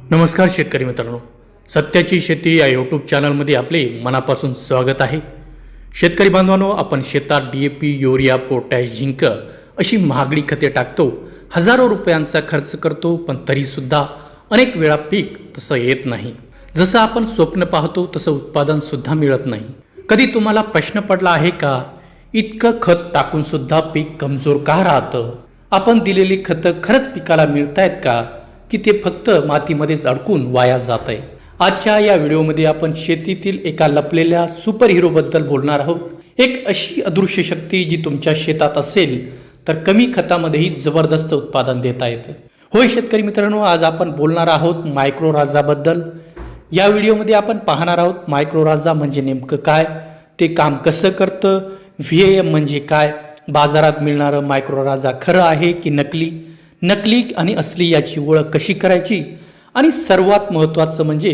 नमस्कार शेतकरी मित्रांनो, सत्याची शेती या यूट्यूब चॅनलमध्ये आपले मनापासून स्वागत आहे। शेतकरी बांधवांनो, आपण शेतात DAP, युरिया, पोटॅश, झिंक अशी महागडी खते टाकतो, हजारो रुपयांचा खर्च करतो, पण तरीसुद्धा अनेक वेळा पीक तसं येत नाही। जसं आपण स्वप्न पाहतो तसं उत्पादन सुद्धा मिळत नाही। कधी तुम्हाला प्रश्न पडला आहे का, इतकं खत टाकून सुद्धा पीक कमजोर का राहतं? आपण दिलेली खतं खरंच पिकाला मिळतायत का, की ते फक्त मातीमध्येच अडकून वाया जात आहे? आजच्या या व्हिडिओमध्ये आपण शेतीतील एका लपलेल्या सुपर हिरोबद्दल बोलणार आहोत। एक अशी अदृश्य शक्ती जी तुमच्या शेतात असेल तर कमी खतामध्येही जबरदस्त उत्पादन देता येतं। होय शेतकरी मित्रांनो, आज आपण बोलणार आहोत मायक्रोराजाबद्दल। या व्हिडिओमध्ये आपण पाहणार आहोत मायक्रोराजा म्हणजे नेमकं काय, ते काम कसं करतं, VAM म्हणजे काय, बाजारात मिळणारं मायक्रोराजा खरं आहे की नकली आणि असली याची ओळख कशी करायची, आणि सर्वात महत्त्वाचं म्हणजे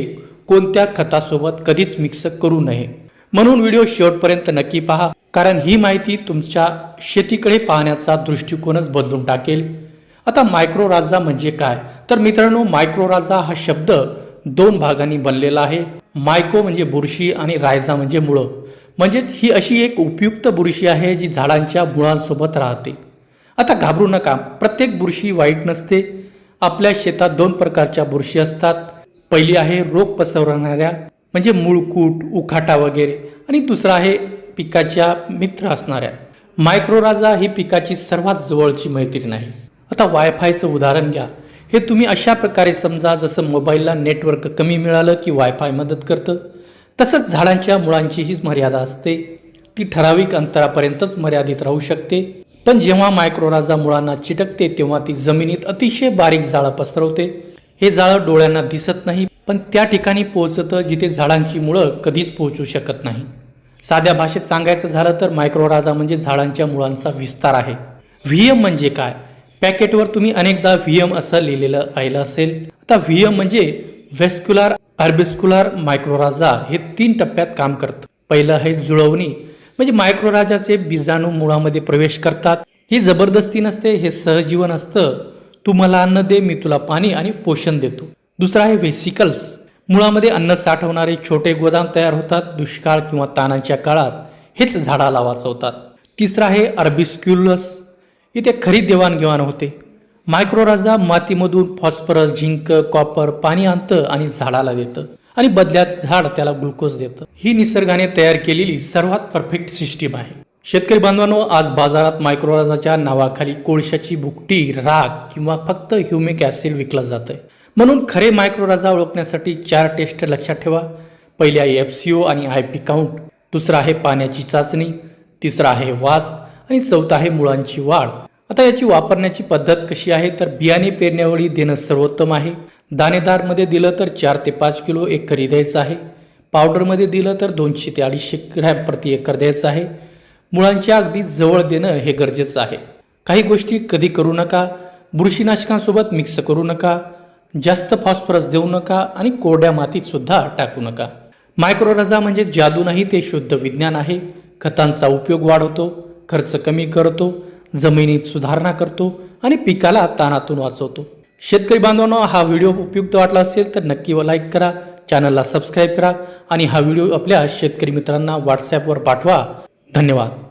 कोणत्या खतासोबत कधीच मिक्स करू नये। म्हणून व्हिडिओ शेवटपर्यंत नक्की पहा, कारण ही माहिती तुमच्या शेतीकडे पाहण्याचा दृष्टिकोनच बदलून टाकेल। आता मायक्रोराजा म्हणजे काय, तर मित्रांनो, मायक्रोराजा हा शब्द दोन भागांनी बनलेला आहे। मायको म्हणजे बुरशी आणि रायझा म्हणजे मुळं। म्हणजेच ही अशी एक उपयुक्त बुरशी आहे जी झाडांच्या मुळांसोबत राहते। आता घाबरू नका, प्रत्येक बुरशी वाईट नसते। आपल्या शेतात दोन प्रकारच्या बुरशी असतात। पहिली आहे रोग पसरवणाऱ्या म्हणजे मुळकूट, उखाटा वगैरे, आणि दुसरा आहे पिकाच्या मित्र असणाऱ्या। मायक्रोराजा ही पिकाची सर्वात जवळची मैत्रीण आहे। आता वायफायचं उदाहरण घ्या। हे तुम्ही अशा प्रकारे समजा जसं मोबाईलला नेटवर्क कमी मिळालं की वायफाय मदत करतं, तसंच झाडांच्या मुळांची हीच मर्यादा असते। ती ठराविक अंतरापर्यंतच मर्यादित राहू शकते, पण जेव्हा मायक्रोराजा मुळांना चिटकते तेव्हा ती जमिनीत अतिशय बारीक जाळं पसरवते। हे जाळं डोळ्यांना दिसत नाही, पण त्या ठिकाणी पोहोचतं जिथे झाडांची मुळं कधीच पोहोचू शकत नाही। साध्या भाषेत सांगायचं झालं तर मायक्रोराजा म्हणजे झाडांच्या मुळांचा विस्तार आहे। VAM म्हणजे काय, पॅकेटवर तुम्ही अनेकदा VAM असं लिहिलेलं पाहिलं असेल। आता VAM म्हणजे व्हेस्क्युलर आर्बिस्क्युलर मायक्रोराजा हे 3 टप्प्यात काम करतं। पहिलं आहे जुळवणी, म्हणजे मायक्रोराजाचे बीजाणू मुळामध्ये प्रवेश करतात। ही जबरदस्ती नसते, हे सहजीवन असतं। तू मला अन्न दे, मी तुला पाणी आणि पोषण देतो। दुसरा आहे व्हेसिकल्स, मुळामध्ये अन्न साठवणारे छोटे गोदाम तयार होतात। दुष्काळ किंवा ताणाच्या काळात हेच झाडाला वाचवतात। तिसरा आहे आर्बिस्क्युलस, इथे खरी देवाणघेवाण होते। मायक्रोराजा मातीमधून फॉस्फरस, झिंक, कॉपर पाणी आणतं आणि झाडाला देतं, आणि बदल्यात झाड त्याला ग्लुकोज देतं। ही निसर्गाने तयार केलेली सर्वात परफेक्ट सिस्टीम आहे। शेतकरी बांधवांनो, आज बाजारात मायक्रोराजाच्या नावाखाली कोळशाची भुकटी, राख किंवा फक्त ह्युमिक ॲसिड विकलं जातंय। म्हणून खरे मायक्रोराजा ओळखण्यासाठी 4 टेस्ट लक्षात ठेवा। पहिली आहे FCO आणि IP काउंट, दुसरा आहे पाण्याची चाचणी, तिसरा आहे वास, आणि चौथा आहे मुळांची वाढ। आता याची वापरण्याची पद्धत कशी आहे, तर बियाणे पेरण्यावेळी देणं सर्वोत्तम आहे। दाणेदारमध्ये दिलं तर 4 ते 5 किलो एकरी द्यायचं आहे। पावडरमध्ये दिलं तर 200 ते 250 ग्रॅम प्रति एकर द्यायचं आहे। मुळांच्या अगदी जवळ देणं हे गरजेचं आहे। काही गोष्टी कधी करू नका, बुरशीनाशकांसोबत मिक्स करू नका, जास्त फॉस्फरस देऊ नका, आणि कोरड्या मातीत सुद्धा टाकू नका। मायक्रोराजा म्हणजे जादू नाही, ते शुद्ध विज्ञान आहे। खतांचा उपयोग वाढवतो, खर्च कमी करतो, जमिनीत सुधारणा करतो, आणि पिकाला ताणातून वाचवतो। शेतकरी बांधवांनो, हा व्हिडिओ उपयुक्त वाटला असेल तर नक्की लाईक करा, चॅनलला सबस्क्राईब करा, आणि हा व्हिडिओ आपल्या शेतकरी मित्रांना व्हॉट्सॲपवर पाठवा। धन्यवाद।